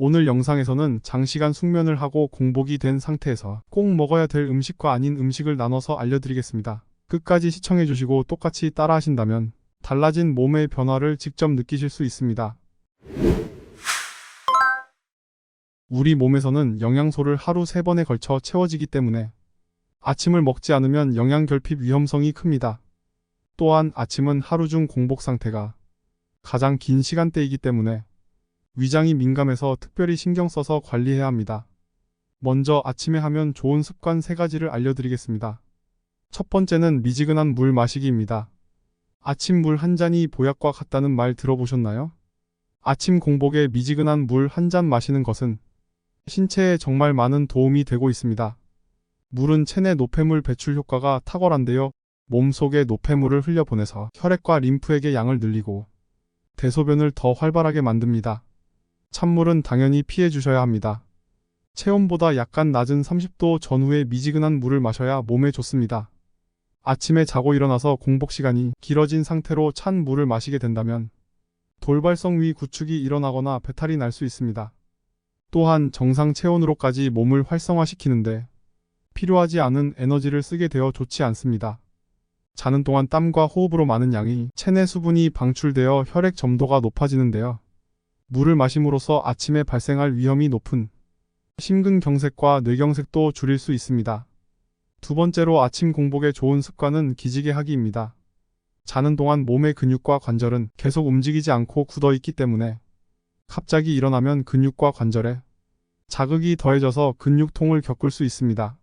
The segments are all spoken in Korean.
오늘 영상에서는 장시간 숙면을 하고 공복이 된 상태에서 꼭 먹어야 될 음식과 아닌 음식을 나눠서 알려드리겠습니다. 끝까지 시청해주시고 똑같이 따라하신다면 달라진 몸의 변화를 직접 느끼실 수 있습니다. 우리 몸에서는 영양소를 하루 3번에 걸쳐 채워지기 때문에 아침을 먹지 않으면 영양결핍 위험성이 큽니다. 또한 아침은 하루 중 공복 상태가 가장 긴 시간대이기 때문에 위장이 민감해서 특별히 신경 써서 관리해야 합니다. 먼저 아침에 하면 좋은 습관 3가지를 알려드리겠습니다. 첫 번째는 미지근한 물 마시기입니다. 아침 물 한 잔이 보약과 같다는 말 들어보셨나요? 아침 공복에 미지근한 물 한 잔 마시는 것은 신체에 정말 많은 도움이 되고 있습니다. 물은 체내 노폐물 배출 효과가 탁월한데요. 몸속에 노폐물을 흘려보내서 혈액과 림프에게 양을 늘리고 대소변을 더 활발하게 만듭니다. 찬물은 당연히 피해 주셔야 합니다. 체온보다 약간 낮은 30도 전후에 미지근한 물을 마셔야 몸에 좋습니다. 아침에 자고 일어나서 공복 시간이 길어진 상태로 찬 물을 마시게 된다면 돌발성 위 구축이 일어나거나 배탈이 날 수 있습니다. 또한 정상 체온으로까지 몸을 활성화시키는데 필요하지 않은 에너지를 쓰게 되어 좋지 않습니다. 자는 동안 땀과 호흡으로 많은 양이 체내 수분이 방출되어 혈액 점도가 높아지는데요. 물을 마심으로써 아침에 발생할 위험이 높은 심근경색과 뇌경색도 줄일 수 있습니다. 두 번째로 아침 공복에 좋은 습관은 기지개 하기입니다. 자는 동안 몸의 근육과 관절은 계속 움직이지 않고 굳어 있기 때문에 갑자기 일어나면 근육과 관절에 자극이 더해져서 근육통을 겪을 수 있습니다.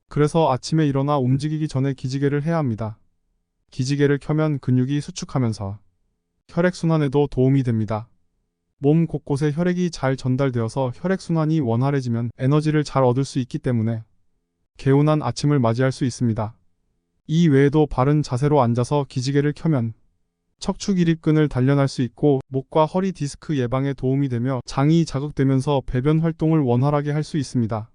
그래서 아침에 일어나 움직이기 전에 기지개를 해야 합니다. 기지개를 켜면 근육이 수축하면서 혈액순환에도 도움이 됩니다. 몸 곳곳에 혈액이 잘 전달되어서 혈액순환이 원활해지면 에너지를 잘 얻을 수 있기 때문에 개운한 아침을 맞이할 수 있습니다. 이 외에도 바른 자세로 앉아서 기지개를 켜면 척추기립근을 단련할 수 있고 목과 허리 디스크 예방에 도움이 되며 장이 자극되면서 배변 활동을 원활하게 할 수 있습니다.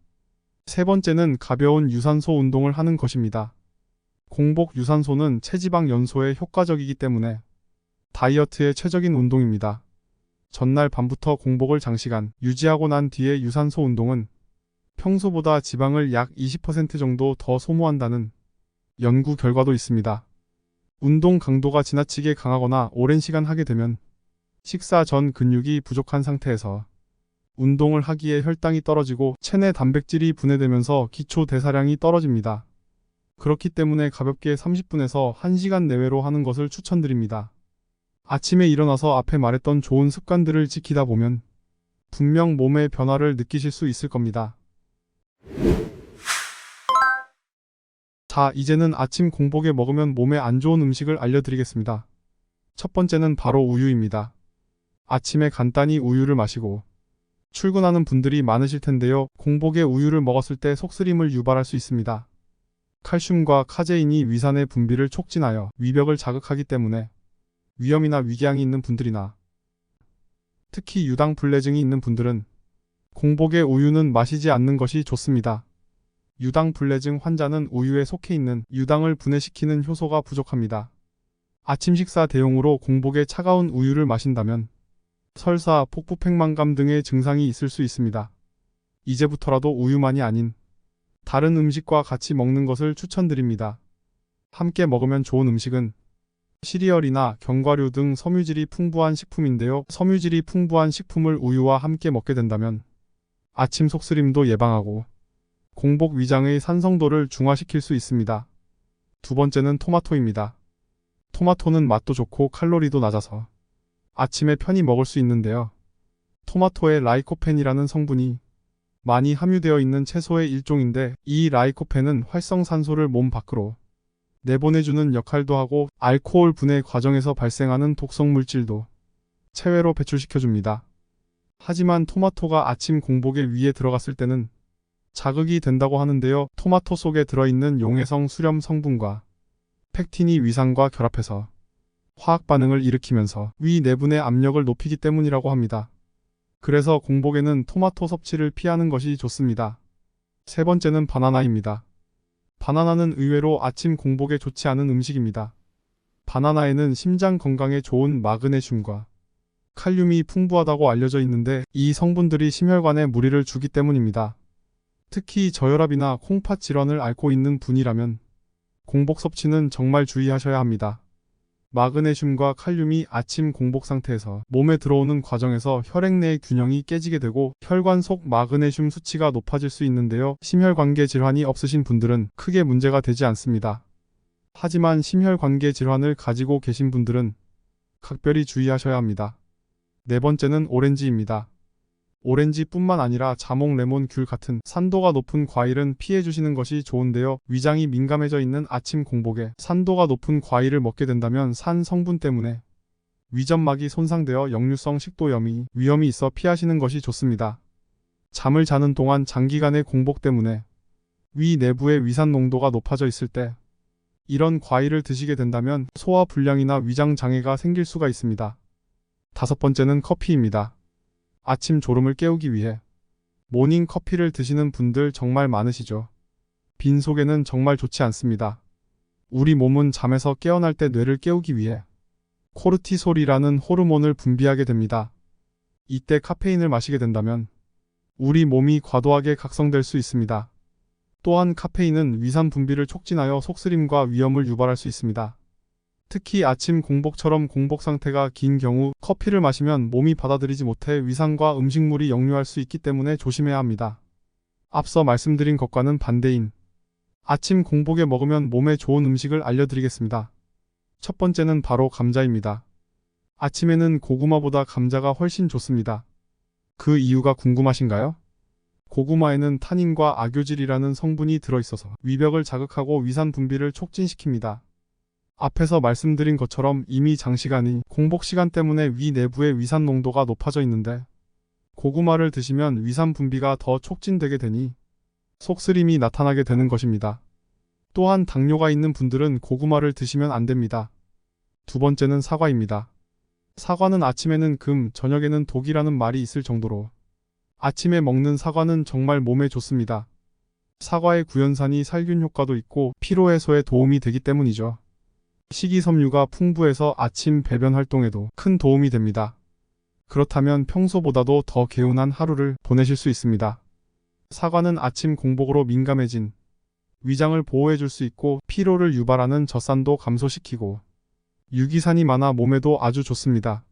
세 번째는 가벼운 유산소 운동을 하는 것입니다. 공복 유산소는 체지방 연소에 효과적이기 때문에 다이어트에 최적인 운동입니다. 전날 밤부터 공복을 장시간 유지하고 난 뒤에 유산소 운동은 평소보다 지방을 약 20% 정도 더 소모한다는 연구 결과도 있습니다. 운동 강도가 지나치게 강하거나 오랜 시간 하게 되면 식사 전 근육이 부족한 상태에서 운동을 하기에 혈당이 떨어지고 체내 단백질이 분해되면서 기초 대사량이 떨어집니다. 그렇기 때문에 가볍게 30분에서 1시간 내외로 하는 것을 추천드립니다. 아침에 일어나서 앞에 말했던 좋은 습관들을 지키다 보면 분명 몸의 변화를 느끼실 수 있을 겁니다. 자, 이제는 아침 공복에 먹으면 몸에 안 좋은 음식을 알려드리겠습니다. 첫 번째는 바로 우유입니다. 아침에 간단히 우유를 마시고 출근하는 분들이 많으실 텐데요. 공복에 우유를 먹었을 때 속쓰림을 유발할 수 있습니다. 칼슘과 카제인이 위산의 분비를 촉진하여 위벽을 자극하기 때문에 위염이나 위궤양이 있는 분들이나 특히 유당불내증이 있는 분들은 공복에 우유는 마시지 않는 것이 좋습니다. 유당불내증 환자는 우유에 속해 있는 유당을 분해시키는 효소가 부족합니다. 아침 식사 대용으로 공복에 차가운 우유를 마신다면 설사, 복부팽만감 등의 증상이 있을 수 있습니다. 이제부터라도 우유만이 아닌 다른 음식과 같이 먹는 것을 추천드립니다. 함께 먹으면 좋은 음식은 시리얼이나 견과류 등 섬유질이 풍부한 식품인데요. 섬유질이 풍부한 식품을 우유와 함께 먹게 된다면 아침 속쓰림도 예방하고 공복 위장의 산성도를 중화시킬 수 있습니다. 두 번째는 토마토입니다. 토마토는 맛도 좋고 칼로리도 낮아서 아침에 편히 먹을 수 있는데요. 토마토에 라이코펜이라는 성분이 많이 함유되어 있는 채소의 일종인데 이 라이코펜은 활성산소를 몸 밖으로 내보내주는 역할도 하고 알코올 분해 과정에서 발생하는 독성 물질도 체외로 배출시켜줍니다. 하지만 토마토가 아침 공복에 위에 들어갔을 때는 자극이 된다고 하는데요. 토마토 속에 들어있는 용해성 수렴 성분과 팩틴이 위산과 결합해서 화학 반응을 일으키면서 위 내분의 압력을 높이기 때문이라고 합니다. 그래서 공복에는 토마토 섭취를 피하는 것이 좋습니다. 세 번째는 바나나입니다. 바나나는 의외로 아침 공복에 좋지 않은 음식입니다. 바나나에는 심장 건강에 좋은 마그네슘과 칼륨이 풍부하다고 알려져 있는데 이 성분들이 심혈관에 무리를 주기 때문입니다. 특히 저혈압이나 콩팥 질환을 앓고 있는 분이라면 공복 섭취는 정말 주의하셔야 합니다. 마그네슘과 칼륨이 아침 공복 상태에서 몸에 들어오는 과정에서 혈액 내의 균형이 깨지게 되고 혈관 속 마그네슘 수치가 높아질 수 있는데요. 심혈관계 질환이 없으신 분들은 크게 문제가 되지 않습니다. 하지만 심혈관계 질환을 가지고 계신 분들은 각별히 주의하셔야 합니다. 네 번째는 오렌지입니다. 오렌지뿐만 아니라 자몽, 레몬, 귤 같은 산도가 높은 과일은 피해 주시는 것이 좋은데요. 위장이 민감해져 있는 아침 공복에 산도가 높은 과일을 먹게 된다면 산 성분 때문에 위점막이 손상되어 역류성 식도염이 위험이 있어 피하시는 것이 좋습니다. 잠을 자는 동안 장기간의 공복 때문에 위 내부의 위산 농도가 높아져 있을 때 이런 과일을 드시게 된다면 소화 불량이나 위장 장애가 생길 수가 있습니다. 다섯 번째는 커피입니다. 아침 졸음을 깨우기 위해 모닝 커피를 드시는 분들 정말 많으시죠. 빈속에는 정말 좋지 않습니다. 우리 몸은 잠에서 깨어날 때 뇌를 깨우기 위해 코르티솔이라는 호르몬을 분비하게 됩니다. 이때 카페인을 마시게 된다면 우리 몸이 과도하게 각성될 수 있습니다. 또한 카페인은 위산 분비를 촉진하여 속쓰림과 위염을 유발할 수 있습니다. 특히 아침 공복처럼 공복 상태가 긴 경우 커피를 마시면 몸이 받아들이지 못해 위산과 음식물이 역류할 수 있기 때문에 조심해야 합니다. 앞서 말씀드린 것과는 반대인 아침 공복에 먹으면 몸에 좋은 음식을 알려드리겠습니다. 첫 번째는 바로 감자입니다. 아침에는 고구마보다 감자가 훨씬 좋습니다. 그 이유가 궁금하신가요? 고구마에는 타닌과 아교질이라는 성분이 들어있어서 위벽을 자극하고 위산 분비를 촉진시킵니다. 앞에서 말씀드린 것처럼 이미 장시간이 공복 시간 때문에 위 내부의 위산 농도가 높아져 있는데 고구마를 드시면 위산 분비가 더 촉진되게 되니 속쓰림이 나타나게 되는 것입니다. 또한 당뇨가 있는 분들은 고구마를 드시면 안 됩니다. 두 번째는 사과입니다. 사과는 아침에는 금, 저녁에는 독이라는 말이 있을 정도로 아침에 먹는 사과는 정말 몸에 좋습니다. 사과의 구연산이 살균 효과도 있고 피로 해소에 도움이 되기 때문이죠. 식이섬유가 풍부해서 아침 배변 활동에도 큰 도움이 됩니다. 그렇다면 평소보다도 더 개운한 하루를 보내실 수 있습니다. 사과는 아침 공복으로 민감해진 위장을 보호해 줄 수 있고 피로를 유발하는 젖산도 감소시키고 유기산이 많아 몸에도 아주 좋습니다.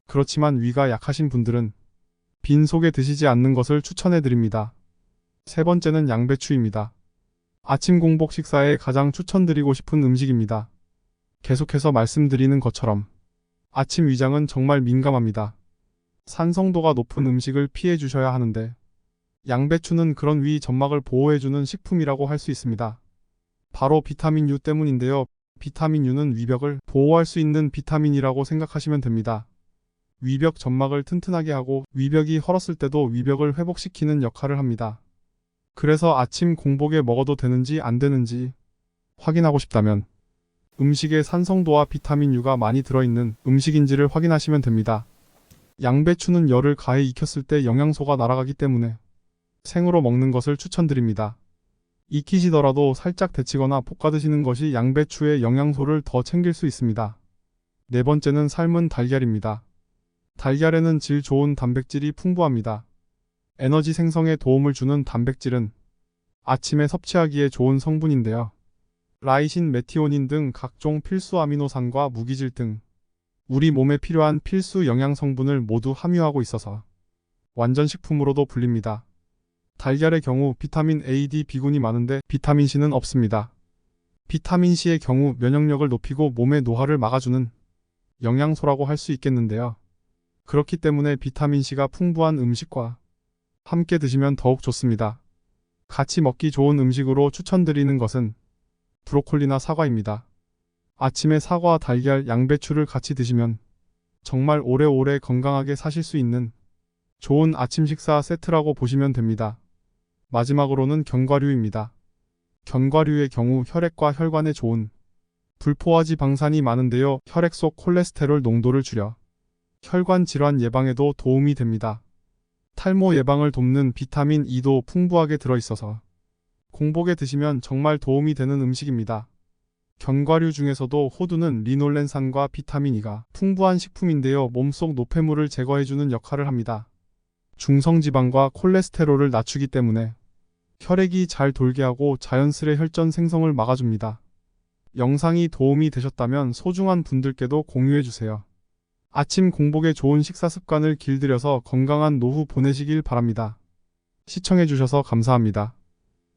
그렇지만 위가 약하신 분들은 빈속에 드시지 않는 것을 추천해 드립니다. 세 번째는 양배추입니다. 아침 공복 식사에 가장 추천드리고 싶은 음식입니다. 계속해서 말씀드리는 것처럼 아침 위장은 정말 민감합니다. 산성도가 높은 음식을 피해 주셔야 하는데 양배추는 그런 위 점막을 보호해주는 식품이라고 할 수 있습니다. 바로 비타민 U 때문인데요. 비타민 U는 위벽을 보호할 수 있는 비타민이라고 생각하시면 됩니다. 위벽 점막을 튼튼하게 하고 위벽이 헐었을 때도 위벽을 회복시키는 역할을 합니다. 그래서 아침 공복에 먹어도 되는지 안 되는지 확인하고 싶다면 음식에 산성도와 비타민 U가 많이 들어있는 음식인지를 확인하시면 됩니다. 양배추는 열을 가해 익혔을 때 영양소가 날아가기 때문에 생으로 먹는 것을 추천드립니다. 익히시더라도 살짝 데치거나 볶아 드시는 것이 양배추의 영양소를 더 챙길 수 있습니다. 네 번째는 삶은 달걀입니다. 달걀에는 질 좋은 단백질이 풍부합니다. 에너지 생성에 도움을 주는 단백질은 아침에 섭취하기에 좋은 성분인데요. 라이신, 메티오닌 등 각종 필수 아미노산과 무기질 등 우리 몸에 필요한 필수 영양 성분을 모두 함유하고 있어서 완전 식품으로도 불립니다. 달걀의 경우 비타민 A, D, B군이 많은데 비타민 C는 없습니다. 비타민 C의 경우 면역력을 높이고 몸의 노화를 막아주는 영양소라고 할 수 있겠는데요. 그렇기 때문에 비타민 C가 풍부한 음식과 함께 드시면 더욱 좋습니다. 같이 먹기 좋은 음식으로 추천드리는 것은 브로콜리나 사과입니다. 아침에 사과, 달걀, 양배추를 같이 드시면 정말 오래오래 건강하게 사실 수 있는 좋은 아침 식사 세트라고 보시면 됩니다. 마지막으로는 견과류입니다. 견과류의 경우 혈액과 혈관에 좋은 불포화지 방산이 많은데요. 혈액 속 콜레스테롤 농도를 줄여 혈관 질환 예방에도 도움이 됩니다. 탈모 예방을 돕는 비타민 E도 풍부하게 들어있어서 공복에 드시면 정말 도움이 되는 음식입니다. 견과류 중에서도 호두는 리놀렌산과 비타민 E가 풍부한 식품인데요. 몸속 노폐물을 제거해주는 역할을 합니다. 중성지방과 콜레스테롤을 낮추기 때문에 혈액이 잘 돌게 하고 자연스레 혈전 생성을 막아줍니다. 영상이 도움이 되셨다면 소중한 분들께도 공유해주세요. 아침 공복에 좋은 식사 습관을 길들여서 건강한 노후 보내시길 바랍니다. 시청해주셔서 감사합니다.